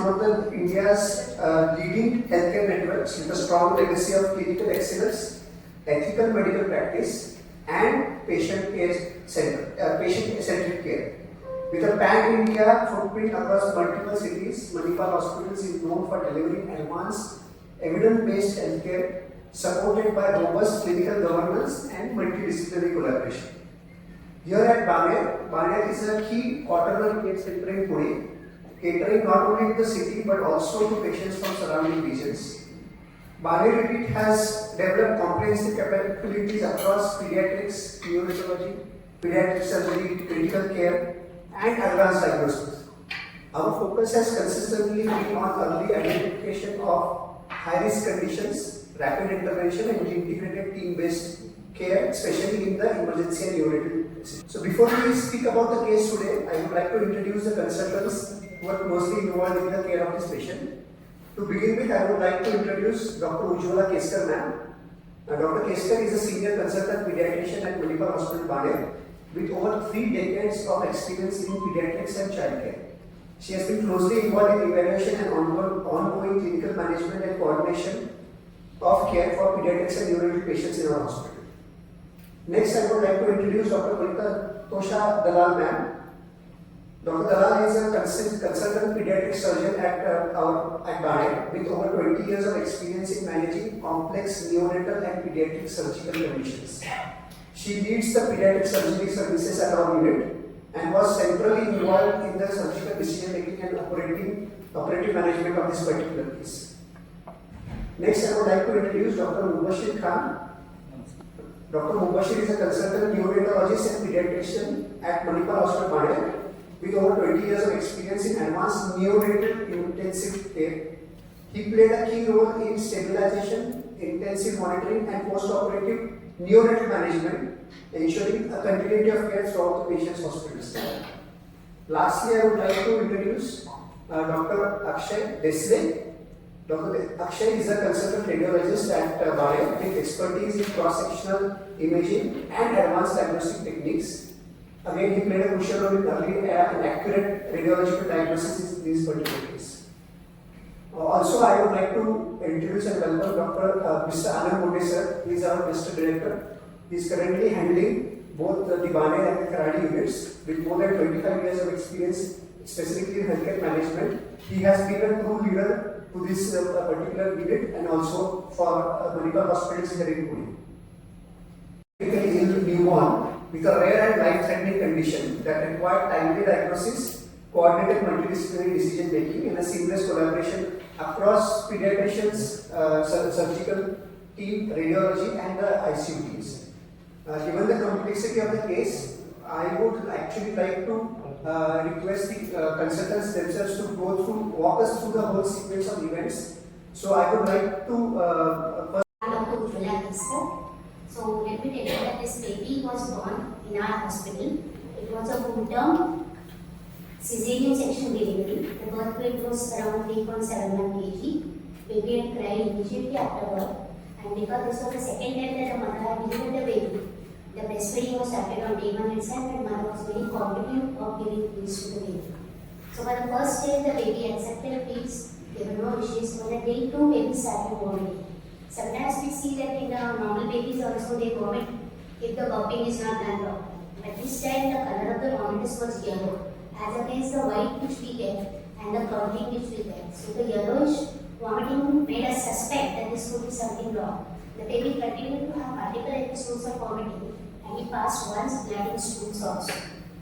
one of the India's leading healthcare networks with a strong legacy of clinical excellence, ethical medical practice, and patient-centric care. With a pan-India footprint across multiple cities, Manipal Hospitals is known for delivering advanced, evidence-based healthcare supported by robust clinical governance and multidisciplinary collaboration. Here at Baner is a key quaternary care center in Pune, catering not only to the city but also to patients from surrounding regions. Baner unit has developed comprehensive capabilities across pediatrics, neurology, pediatric surgery, critical care, and advanced diagnosis. Our focus has consistently been on early identification of high-risk conditions, rapid intervention, and integrated team-based care, especially in the emergency and neonatal. So before we speak about the case today, I would like to introduce the consultants who are closely involved in the care of this patient. To begin with, I would like to introduce Dr. Ujjwala Keskar ma'am. Dr. Keskar is a senior consultant pediatrician at Manipal Hospital, Baner, with over 3 decades of experience in pediatrics and childcare. She has been closely involved in evaluation and ongoing clinical management and coordination of care for pediatrics and neonatal patients in our hospital. Next, I would like to introduce Dr. Tosha Dalal ma'am. Dr. Dalal is a consultant pediatric surgeon at Baner with over 20 years of experience in managing complex neonatal and pediatric surgical conditions. She leads the pediatric surgery services at our unit and was centrally involved in the surgical decision making and operative management of this particular case. Next, I would like to introduce Dr. Mubashir Khan. Dr. Mubashir is a consultant neonatologist and pediatrician at Manipal Hospital, Baner, with over 20 years of experience in advanced neonatal intensive care. He played a key role in stabilization, intensive monitoring, and post-operative neonatal management, ensuring a continuity of care throughout the patient's hospital stay. Lastly, I would like to introduce Dr. Akshay Desle. Dr. Akshay is a consultant radiologist at Baner with expertise in cross-sectional imaging and advanced diagnostic techniques. Again, he played a crucial role in early and accurate radiological diagnosis in this particular case. Also, I would like to introduce and welcome Dr. Mr. Anand Munde sir. He is our Master Director. He is currently handling both the Baner and the Kharadi units with more than 25 years of experience, specifically in healthcare management. He has been a true leader to this particular unit and also for Manipal hospitals here in Pune. Critically ill newborn with a rare and life-threatening condition that required timely diagnosis, coordinated multidisciplinary decision making, and a seamless collaboration across pediatricians, surgical team, radiology, and the ICU teams. Given the complexity of the case, I would actually like to request the consultants themselves to walk us through the whole sequence of events. So I would like to Dr. Ujjwala Keskar. So let me tell you that this baby was born in our hospital. It was a full-term cesarean section delivery. The birth weight was around 3.71 kg. Baby had cried immediately after birth, and because this was the second time that the mother had delivered the baby, the breastfeeding was started on day 1 itself, and mother was very confident of giving peace to the baby. So by the first day, the baby accepted peace. There were no issues. On the day 2, baby started vomiting. Sometimes we see that in the normal babies also they vomit if the burping is not done properly. But this time the color of the vomitus was yellow, as against the white which we get and the curdling which we get. So the yellowish vomiting made us suspect that this could be something wrong. The baby continued to have multiple episodes of vomiting, and he passed once blood in stools also.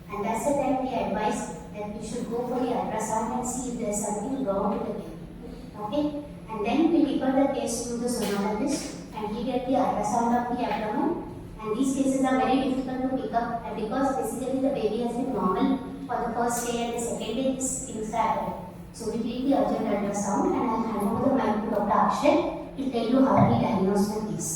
And that's the time we advised that we should go for the ultrasound and see if there is something wrong with the baby. Okay? And then we refer the case to the sonologist, and he did the ultrasound of the abdomen. And these cases are very difficult to pick up, and because basically the baby has been normal for the first day and the second day these things happen. So we did the urgent ultrasound, and I'll hand over the mic to Dr. Akshay to tell you how he diagnosed the case.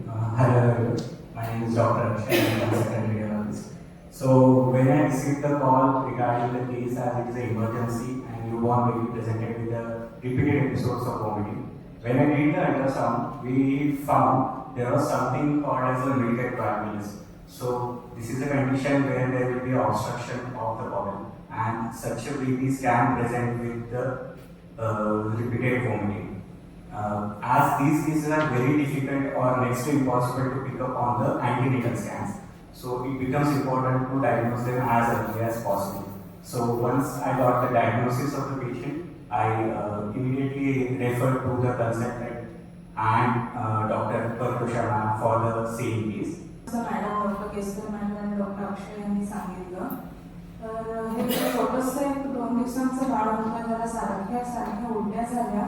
Hello everyone, my name is Dr. Akshay, I'm a consultant radiologist. So when I received the call regarding the case as it is an emergency and newborn baby presented with the repeated episodes of vomiting, when I did the ultrasound, we found there was something called as a medical coagulation. So this is a condition where there will be obstruction of the bowel, and such a babies can present with the repeated vomiting. As these cases are very difficult or next to impossible to pick up on the antenatal scans, so it becomes important to diagnose them as early as possible. So once I got the diagnosis of the patient, I immediately referred to the consultant and Dr. Parusha ma'am for the same case. Madam doctor Keskar madam आणि doctor अक्षय यांनी सांगितलं तर हे छोटंसं एक 2 दिवसांचं बाळ होतं ज्याला सारख्या उलट्या झाल्या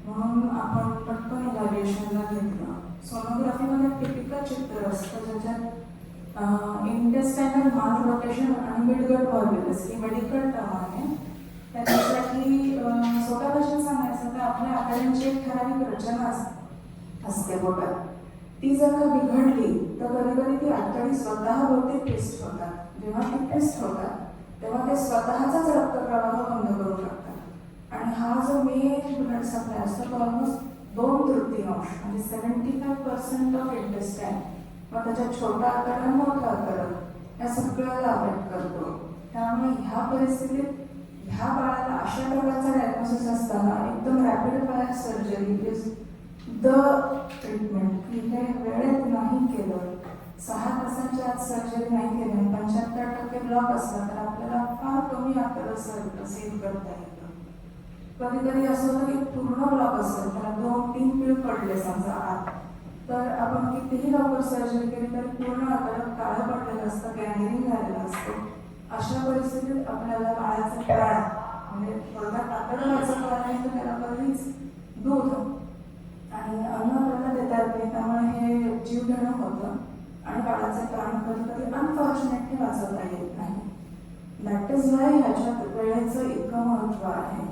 म्हणून आपण पटकन इव्हॅल्युएशनला घेतलं. सोनोग्राफीमध्ये टिपिकल चित्र असतं ज्याच्यात इंटेस्टायनल मास रोटेशन आणि मिडगट व्हॉल्युलस ही मेडिकल टर्म आहे. त्याच्यासाठी सोप्या भाषेत सांगायचं तर आपल्या आतड्यांची एक ठराविक रचना असते पोटात. ती जर का बिघडली तर कधी कधी ती आतडी स्वतः बहुतेक ट्विस्ट होतात. जेव्हा ती ट्विस्ट होतात तेव्हा ते स्वतःचाच रक्तप्रवाह बंद करू शकतात आणि हा जो मेन ब्लड सप्लाय असतो तो ऑलमोस्ट 2/3 म्हणजे 75% ऑफ इंटेस्टाईन मग त्याच्यात छोटा आतडा मोठा आतडा या सगळ्याला अफेक्ट करतो. त्यामुळे ह्या परिस्थितीत ह्या बाळाला अशा प्रकारचा डायग्नोसिस असताना एकदम rapid fire surgery is the treatment की हे वेळेत नाही केलं 6 तासांच्या आत सर्जरी नाही केली 75% ब्लॉक असला तर आपल्याला फार कमी आतडं सेव्ह करता येतं. कधी कधी असं होतं की पूर्ण ब्लॉक असेल त्याला 2-3 पीळ पडले समजा आत तर आपण कितीही लवकर सर्जरी केली तरी पूर्ण आतडं काळं पडलेलं असतं गँग्रीन झालेलं असतं. अशा परिस्थितीत आपल्याला बाळाचं प्राण म्हणजे थोडक्यात आतडं व्हायचं कारण आहे तर त्याला कधीच दूध आणि अन्न आपल्याला देता येत नाही. त्यामुळे हे जीव घेणं होतं आणि बाळाचे प्राण कधी कधी अनफॉर्च्युनेटली वाचवता येत नाही. दॅट इज वाय ह्याच्यात वेळेचं इतकं महत्त्व आहे.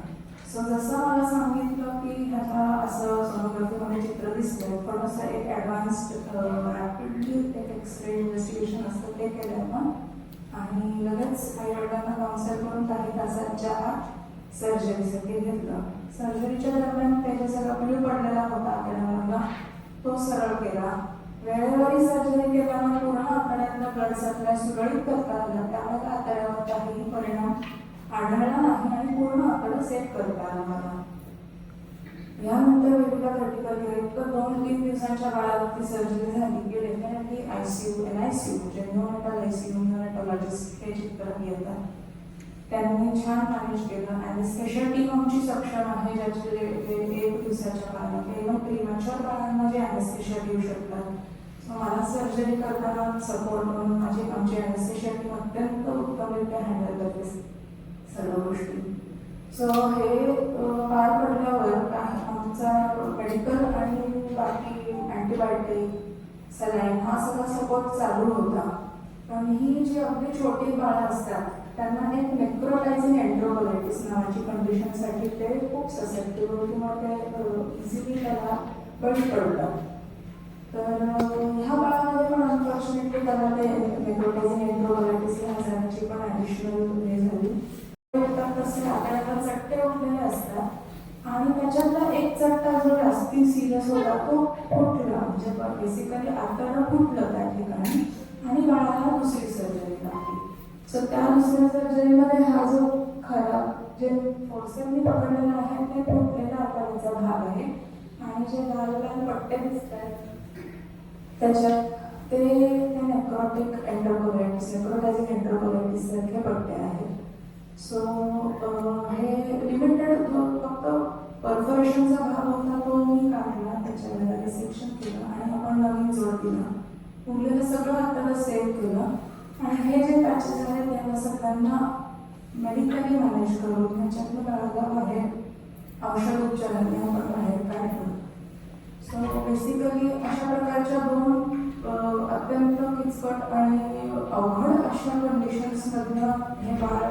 सो जसं मला सांगितलं की ह्याला असं सोनोग्राफीमध्ये चित्र दिसलं थोडंसं एक ॲडव्हान्स्ड रॅपिडली एक एक्सरे इन्व्हेस्टिगेशन असतं ते केलं आपण आणि लगेच आईवडिलांना काउन्सिल करून काही तासांच्या आत सर्जरीसाठी घेतलं. सर्जरीच्या दरम्यान त्याच्या सगळा पिळू पडलेला होता आतड्यामधला तो सरळ केला. वेळेवरही सर्जरी केल्यामुळे पूर्ण आतड्यातला ब्लड सप्लाय सुरळीत करता आला त्यामुळे आतड्यावर काहीही परिणाम आढळला नाही आणि पूर्ण आतडं सेट करता आलं मला. यानंतर वेगवेगळ्या क्रिटिकल केअर 2-3 दिवसांच्या बाळावरती सर्जरी झाली की डेफिनेटली ICU NICU म्हणजे न्यूनेटल ICU न्यूनेटॉलॉजिस्ट हे चित्र येतात. त्यांनी छान मॅनेज केलं आणि स्पेशल टीम आमची सक्षम आहे ज्याचे 1 दिवसाच्या बाळाला किंवा प्रीमॅच्युअर बाळांना जे ॲनेस्थेशिया देऊ शकतात. सो मला सर्जरी करताना सपोर्ट म्हणून आमची ॲनेस्थेशिया टीम अत्यंत उत्तमरित्या हँडल करते सर्व गोष्टी. सो हे पार पडल्यावर काही आमचा मेडिकल आणि बाकी अँटीबायोटिक सलाईन हा सगळा सपोर्ट चालू होता. पण ही जी अगदी छोटी बाळं असतात त्यांना एक नेक्रोटायझिंग एन्ट्रोकोलायटिस नावाची कंडिशनसाठी ते खूप ससेप्टेबल किंवा ते इझिली त्याला बळी पडतात. तर ह्या बाळामध्ये पण अनफॉर्च्युनेटली त्याला ते नेक्रोटायझिंग एन्ट्रोकोलायटिस ह्या आजाराची पण ॲडिशनल हे झाली. तसे आतड्याला चट्टे उठलेले असतात आणि त्याच्यातला एक चट्टा जो जास्ती सिरियस होता तो फुटला म्हणजे बेसिकली आतडं फुटलं त्या ठिकाणी आणि बाळाला दुसरी सर्जरी लागली. सो त्या दुसऱ्या सर्जरीमध्ये हा जो खराब जे फोर्सेसनी पकडलेला आहे ते फुटलेला आतड्याचा भाग आहे आणि जे लाल लाल पट्टे दिसत आहेत त्याच्यात ते नेक्रोटिक एन्ट्रोकोलायटिस नेक्रोटायझिंग एन्ट्रोकोलायटिस सारखे पट्टे आहेत. सो हे लिमिटेड फक्त परफॉरेशनचा भाग होता तो मी काढला त्याच्यामध्ये रिसेक्शन केलं आणि आपण नवीन जोड दिला. उरलेलं सगळं आतडं सेव्ह केलं आणि हे जे पॅचेस आहेत त्यांना सगळ्यांना मेडिकली मॅनेज करून ह्याच्यातलं बाळाला बाहेर औषध उपचारांनी आपण बाहेर काढलं. सो बेसिकली अशा प्रकारच्या 2 अत्यंत किचकट आणि अवघड अशा कंडिशन्समधनं हे बाळ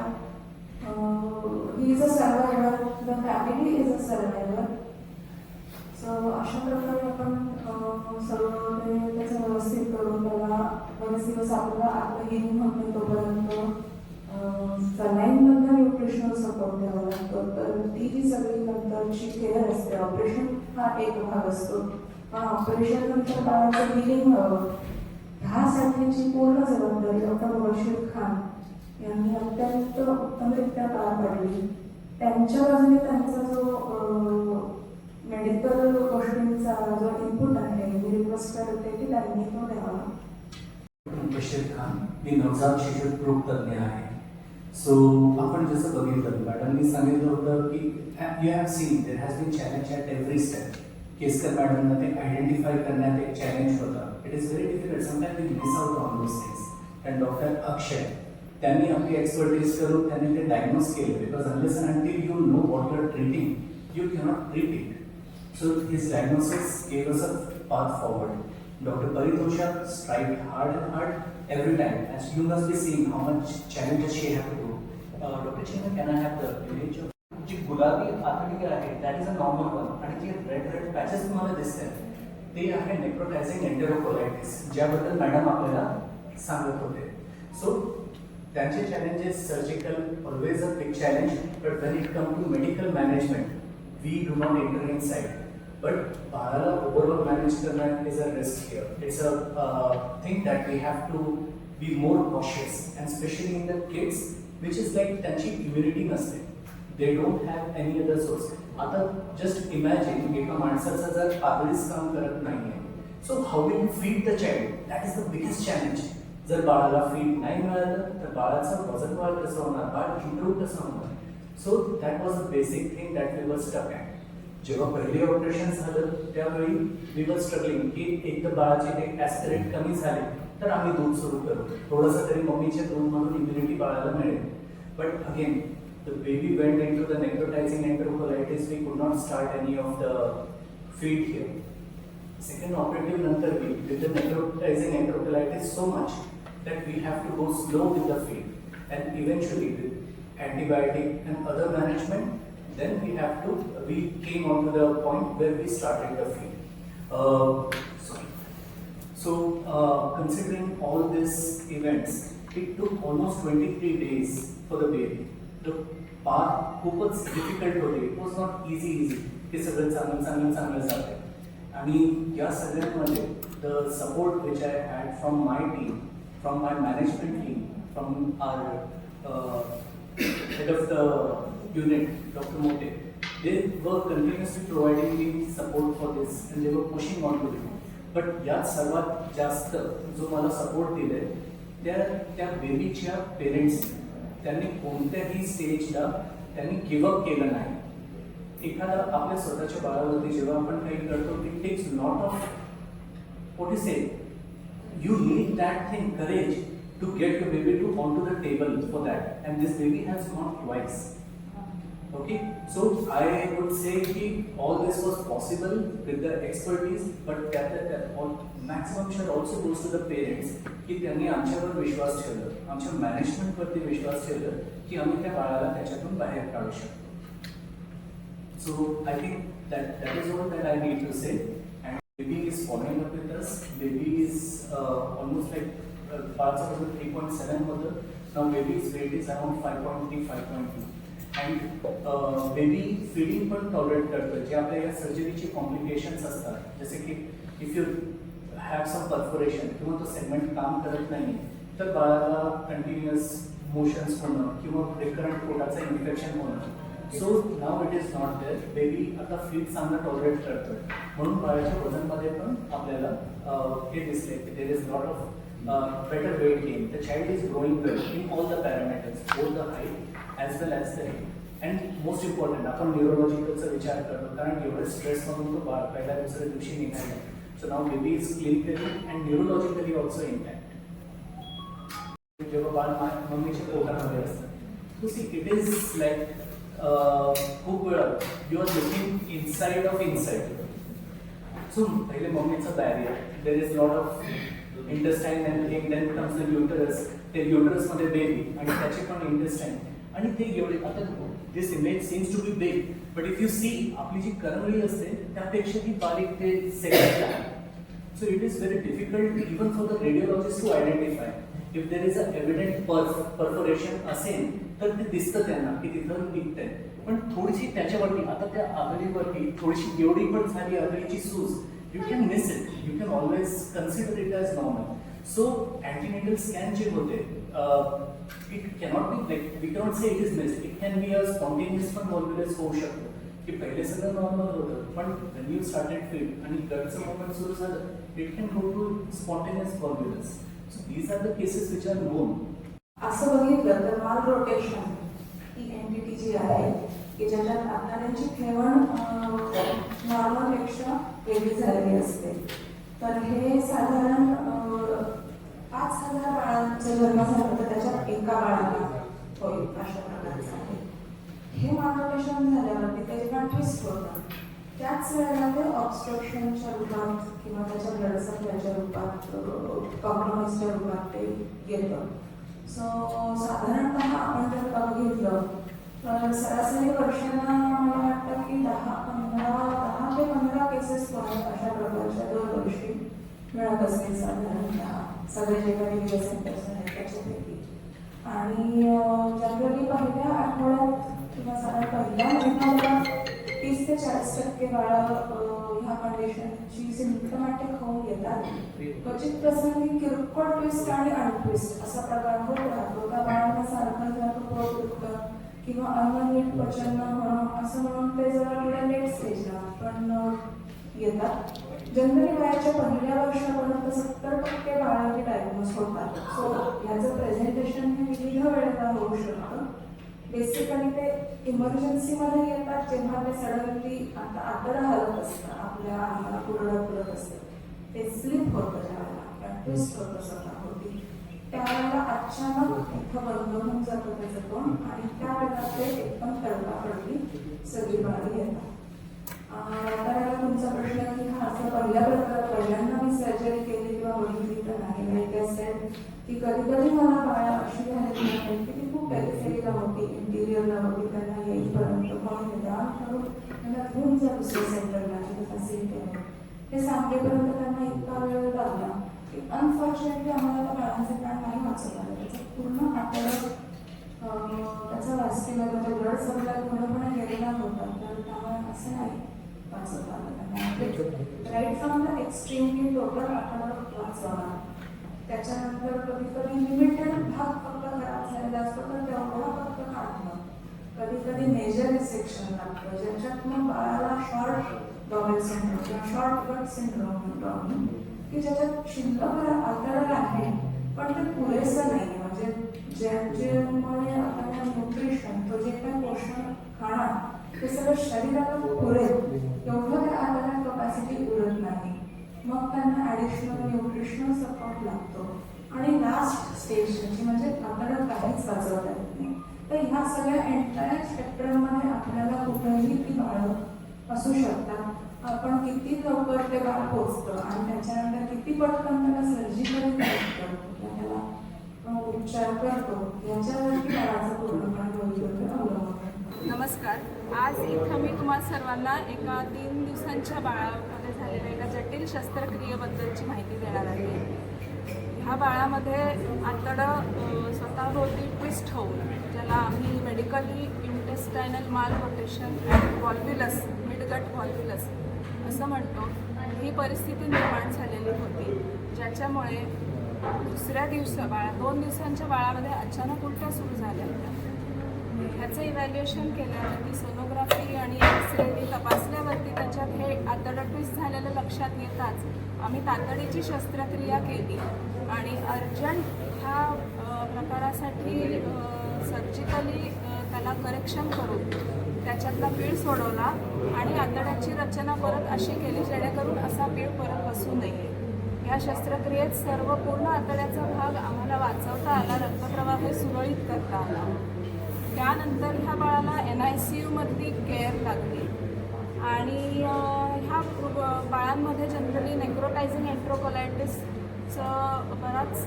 he is a survivor the family is a survivor. So अशा प्रकारे आपण सर्व त्याचं व्यवस्थित करून त्याला बरेच दिवस आपल्याला आपलं हिलिंग होत नाही तोपर्यंत सलाईनमधनं न्यूट्रिशनल सपोर्ट द्यावा लागतो. तर ती जी सगळी नंतरची केअर असते ऑपरेशन हा एक भाग असतो पण ऑपरेशन नंतर बाळाचं हिलिंग व्हावं ह्यासाठीची पूर्ण जबाबदारी डॉक्टर मुबशीर खान यांनी अत्यंत उत्तमरित्या पार पाडली. त्यांच्या बाजूने त्यांचा जो मेडिकल गोष्टींचा जो इनपुट आहे, मी रिक्वेस्ट करते की त्यांनी तो द्यावा. बशीर खान, मी नवजात शिशुरोग तज्ञ आहे. सो आपण जसं बघितलं मॅडमनी सांगितलं होतं की you have seen there has been challenge at every step. Keskar मॅडमना ते आयडेंटिफाय करण्यात एक चॅलेंज होता. It is very difficult, sometimes we miss out on those things. And doctor Akshay त्यांनी आपली एक्सपर्टीज करून त्यांनी ते डायग्नोज केलं. Because unless and until you know what you are treating you cannot treat it. So his diagnosis gave us a path forward. Dr. Paritosha strived hard and hard every time. As you must be seeing how much challenges she had to do. Dr. Chena, can I have the image of जी गुलाबी आतडी आहे that is a normal one आणि जे red patches तुम्हाला दिसतात ते आहे नेक्रोटायझिंग एंटेरोकोलायटिस, ज्याबद्दल madam आपल्याला सांगत होते. सो त्यांचे challenges surgical always a big challenge, but when it come to medical management we do not enter in side. But बाळाला ओव्हरऑल मॅनेज करणं is a risk here. It's a thing that we have to be more cautious and specially in the kids which is like त्यांची immunity नसते. दे डोंट हॅव एनी अदर सोर्स. आता जस्ट इमॅजिन एका माणसाचं जर पातळीच काम करत नाहीये, so how will you feed the child? That is the biggest challenge. जर बाळाला फीड नाही मिळालं तर बाळाचं वजन वाढ कसं होणार, बाळ इम्प्रूव्ह कसं होणार? So that was a basic thing that we were stuck at. जेव्हा पहिले ऑपरेशन झालं त्यावेळी वी वर स्ट्रगलिंग की एकदा बाळाचे ते ॲस्पिरेट कमी झाले तर आम्ही दूध सुरू करू, थोडंसं तरी मम्मीच्या दूधमधून इम्युनिटी बाळाला मिळेल. But again the baby went into the necrotizing enterocolitis. We could not start any of the feed here. Second operative नंतर we with the necrotizing enterocolitis so much that we have to go slow with the feed, and eventually with antibiotic and other management then we came on to the point where we started the feed. Considering all these events, it took almost 23 days for the baby. The path खूपच difficult होते. It was not easy. हे सगळं चांगलं जाते. आणि या सगळ्यांमध्ये the support which I had from my team, from my management team, from our head of the unit, Dr. Mote, they were continuously providing me support for this and they were pushing on to it. But यात सर्वात जास्त जो मला support दिले त्या बेबीच्या पेरेंट्सनी. त्यांनी कोणत्याही स्टेजला त्यांनी गिव्हअप केलं नाही. एखादा आपल्या स्वतःच्या बाळावरती जेव्हा आपण काही करतो it takes lot of what you say, you need that thing, courage to get your baby to onto the table for that, and this baby has gone twice. Okay, so I would say that all this was possible with the expertise, but that all maximum share also goes to the parents की त्यांनी आमच्यावर विश्वास ठेवला, आमच्या management वरती विश्वास ठेवला की आम्ही त्या बाळाला त्याच्यातून बाहेर काढू शकतो. So I think that is all that I need to say. Baby is following up with us. Baby is almost like parts of the 3.7 mother. Now baby's weight is around 5.3, 5.2. And baby feeding पण tolerate करतो. जे आपल्या या सर्जरीचे complications असतात, जसे की if you have some perforation किंवा तो सेगमेंट काम करत नाही तर बाळाला कंटिन्युअस मोशन्स होणं किंवा रिकरंट पोटाचं इन्फेक्शन होणं. So now it is not there. Baby आता फीड चांगलं टॉलरेट करतोय म्हणून बाळाच्या वजनमध्ये पण आपल्याला हे दिसले की there is lot of better weight gain. The child is growing well in all the parameters, both the height as well as the head. And most important आपण न्यूरोलॉजिकलचा विचार करतो कारण एवढं स्ट्रेसमधून तो बाळ पहिल्या दुसऱ्या दिवशी निघाला. So now baby is clinically and neurologically also intact. जेव्हा बाळ मम्मीच्या पोटामध्ये असतं तो सी इट इज लाईक खूप वेळा you are looking inside of inside. So पहिले मम्मीचं barrier, there is lot of intestine and then comes the uterus. ते युटरसमध्ये बेबी आणि त्याचे पण इंटेस्टाईन आणि ते एवढे. आता this image seems to be big but if you see आपली जी करंगळी असते त्यापेक्षा ती बारीक ते सेगमेंट आहे. So it is very difficult even for the radiologist to identify if there is a evident perforation असेल तर ते दिसतं त्यांना की तिथं निघतंय. पण थोडीशी त्याच्यावरती आता त्या आतडीवरती थोडीशी एवढी पण झाली आतडीची सूज, you can miss it. You can always consider it as normal. So antenatal scan जे होते it cannot be like we cannot say it is miss, it can be a spontaneous पण व्हॉल्व्युलस होऊ शकतो की पहिले सगळं नॉर्मल होतं पण वेन यू स्टार्टेड फील आणि गटचं मोमेंट सुरू झालं it can go to spontaneous volvulus. So these are the cases which are known. असं बघितलं तर माल रोटेशन ही एंटिटी जी आहे की ज्याच्यात आतड्यांची ठेवण नॉर्मलपेक्षा वेगळी झालेली असते. तर हे साधारण 5,000 बाळांचा जन्म झाला तर त्याच्यात एका बाळाला होईल अशा प्रकारचं आहे. हे मार्गदर्शन झाल्यावरती ते जेव्हा ट्विस्ट होतं त्याच वेळेला ते ऑब्स्ट्रक्शनच्या रूपात किंवा त्याच्या ब्लड सप्लायच्या रूपात कॉम्प्रोमाइजच्या रूपात ते येतं. सो साधारणतः आपण जर बघितलं तर सरासरी वर्षाला मला वाटतं की 10 ते 15 केसेस अशा प्रकारच्या दरवर्षी मिळत असतील साधारणतः सगळे जे काही मेडिकल सेंटर्स आहेत त्याच्यापैकी. आणि जनरली पहिल्या आठवड्यात किंवा साधारण पहिल्या महिन्याला 30 ते 40% बाळं ह्या कंडिशनची सिम्पटमॅटिक होऊन येतात. क्वचित प्रसंगी किरकोळ ट्विस्ट आणि अनट्विस्ट असा प्रकार होत राहतो. त्या बाळांना सारखं पोट दुखतं किंवा अनियमित पचन न होणं असं म्हणून ते जरा थोड्या लेट स्टेजला पण येतात. जनरली वयाच्या पहिल्या वर्षापर्यंत 70% बाळांची डायग्नोज होतात. सो ह्याचं प्रेझेंटेशन हे विविध वेळेला होऊ शकतं. बेसिकली ते इमर्जन्सीमध्ये येतात जेव्हा ते सडनली आता आतडं हलत असतं आपल्या अंगाला पुरडं पुरत असतं ते स्लिप होतं ज्यावेळेला ट्विस्ट होतं स्वतः होती त्यावेळेला अचानक इथं बंद होऊन जातं त्याचं तोंड आणि त्यावेळेला ते एकदम तडकाफडकी सगळी बाळी येतात. त्यावेळेला तुमचा प्रश्न की हा असं पहिल्यांदा मी सर्जरी केली किंवा बघितली तर नाही. लाईक असेल की कधी कधी मला बाळा अशी झालेली आहे की ती खूप पेरिफेरीला होती, इंटिरियरला होती. त्यांना येईपर्यंत कोणी निदान करून त्यांना घेऊन जा दुसऱ्या सेंटरला फॅसिलिटी आहे हे सांगेपर्यंत त्यांना इतका वेळ लागला की अनफॉर्च्युनेटली आम्हाला त्या बाळांचे प्राण नाही वाचवता आले. त्याचं पूर्ण आतडं त्याचा व्हॅस्क्युलर म्हणजे ब्लड सप्लाय पूर्णपणे गेलेला होता. तर त्यामुळे असं नाही वाचवता आलं त्यांना. Right from the extremely total आतडं वाचवणार. त्याच्यानंतर कधी कधी लिमिटेड भाग फक्त खराब झालेला असतो तर तेवढा फक्त काढणं. कधी कधी मेजर रिसेक्शन लागतं ज्याच्यात मग बाळाला शॉर्ट बॉवेल सिंड्रोम किंवा शॉर्ट गट सिंड्रोम म्हणतो आम्ही की ज्याच्यात शिल्लक आतडं आहे पण ते पुरेसं नाही. म्हणजे ज्याच्यामुळे आपल्याला न्यूट्रिशन तो जे काही पोषण खाणार ते सगळं शरीराला पुरेल एवढं त्या आतड्यात कपॅसिटी उरत नाही. मग त्यांना ॲडिशनल न्यूट्रिशनल सपोर्ट लागतो आणि लास्ट स्टेज म्हणजे आपल्याला काहीच वाचवता येत नाही. तर ह्या सगळ्या एंटायर स्पेक्ट्रममध्ये आपल्याला कुठेही ती बाळं असू शकतात. आपण किती लवकर ते बाळ पोचतं आणि त्याच्यानंतर किती पटकन त्याला सर्जिकली करेक्ट करतो त्याला उपचार करतो याच्यावरती बाळाचं पूर्णपणे भवितव्य अवलंबून. नमस्कार. आज इथं मी तुम्हा सर्वांना एका 3 दिवसांच्या बाळामध्ये झालेल्या एका जटिल शस्त्रक्रियेबद्दलची माहिती देणार आहे. ह्या बाळामध्ये आतडं स्वतःभोवती ट्विस्ट होऊन ज्याला आम्ही मेडिकली इंटेस्टायनल माल रोटेशन अँड व्हॉल्व्युलस मिडगट व्हॉल्व्युलस असं म्हणतो. ही परिस्थिती निर्माण झालेली होती ज्याच्यामुळे दुसऱ्या दिवसा 2 दिवसांच्या बाळामध्ये अचानक उलट्या सुरू झाल्या होत्या. ह्याचं इव्हॅल्युएशन केल्यावरती सोनोग्राफी आणि एक्सरे तपासल्यावरती त्याच्यात हे आतडं ट्विस्ट झालेलं लक्षात येताच आम्ही तातडीची शस्त्रक्रिया केली आणि अर्जंट ह्या प्रकारासाठी सर्जिकली त्याला करेक्शन करून त्याच्यातला पीळ सोडवला आणि आतड्याची रचना परत अशी केली जेणेकरून असा पीळ परत बसू नये. या शस्त्रक्रियेत सर्व पूर्ण आतड्याचा भाग आम्हाला वाचवता आला, रक्तप्रवाह सुरळीत करता आला. त्यानंतर ह्या बाळाला NICUमधली केअर लागली आणि ह्या बाळांमध्ये जनरली नेक्रोटायझिंग एन्ट्रोकोलायटिसचं बराच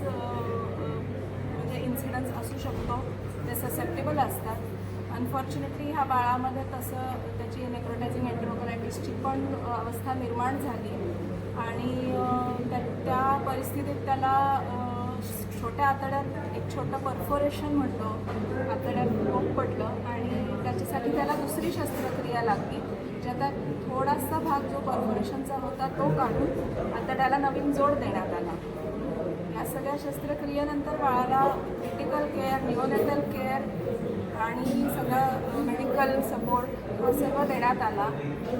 म्हणजे इन्सिडन्स असू शकतो. ते ससेप्टेबल असतात. अनफॉर्च्युनेटली ह्या बाळामध्ये तसं त्याची नेक्रोटायझिंग एन्ट्रोकोलायटिसची पण अवस्था निर्माण झाली आणि त्या परिस्थितीत त्याला छोट्या आतड्यात एक छोटं परफोरेशन म्हणतो आतड्यात रोग पडलं आणि त्याच्यासाठी त्याला दुसरी शस्त्रक्रिया लागली ज्यात थोडासा भाग जो परफोरेशनचा होता तो काढून आतड्याला नवीन जोड देण्यात आला. या सगळ्या शस्त्रक्रियेनंतर बाळाला क्रिटिकल केअर, निओनेटल केअर आणि सगळं मेडिकल सपोर्ट हा सर्व देण्यात आला.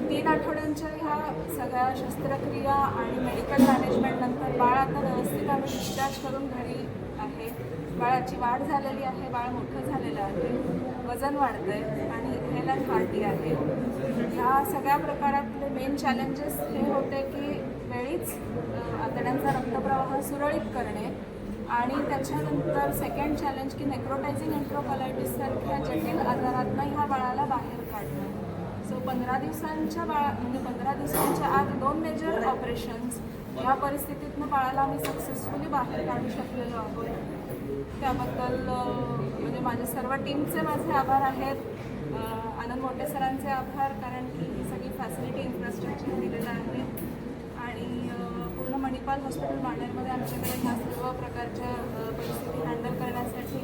3 आठवड्यांच्या ह्या सगळ्या शस्त्रक्रिया आणि मेडिकल मॅनेजमेंटनंतर बाळ आता व्यवस्थित आम्ही डिस्चार्ज करून घरी आहे. बाळाची वाढ झालेली आहे, बाळ मोठं झालेलं आहे, वजन वाढतं आहे आणि हेल अँड हार्टी आहे. ह्या सगळ्या प्रकारातले मेन चॅलेंजेस हे होते की वेळीच आतड्यांचा रक्तप्रवाह सुरळीत करणे आणि त्याच्यानंतर सेकंड चॅलेंज की नेक्रोटायझिंग एन्ट्रोकोलायटिससारख्या जटिल आजारातनं ह्या बाळाला बाहेर काढणं. सो 15 दिवसांच्या म्हणजे 15 दिवसांच्या आत 2 मेजर ऑपरेशन्स ह्या परिस्थितीतनं बाळाला आम्ही सक्सेसफुली बाहेर काढू शकलेलो आहोत. त्याबद्दल म्हणजे माझ्या सर्व टीमचे माझे आभार आहेत. आनंद मोटे सरांचे आभार, कारण की ही सगळी फॅसिलिटी इन्फ्रास्ट्रक्चर दिलेलं आहे आणि पूर्ण मणिपाल हॉस्पिटल बाणेरमध्ये आमच्याकडे ह्या सर्व प्रकारच्या परिस्थिती हँडल करण्यासाठी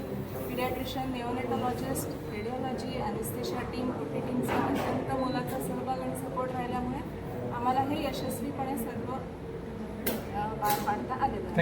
पिडियाट्रिशियन, निओनेटॉलॉजिस्ट, रेडिओलॉजी, ॲनेस्थेशिया टीम, ओटी टीमचा अत्यंत मोलाचा सहभाग आणि सपोर्ट राहिल्यामुळे आम्हाला हे यशस्वीपणे सर्व पार पाडता आलेलं आहे.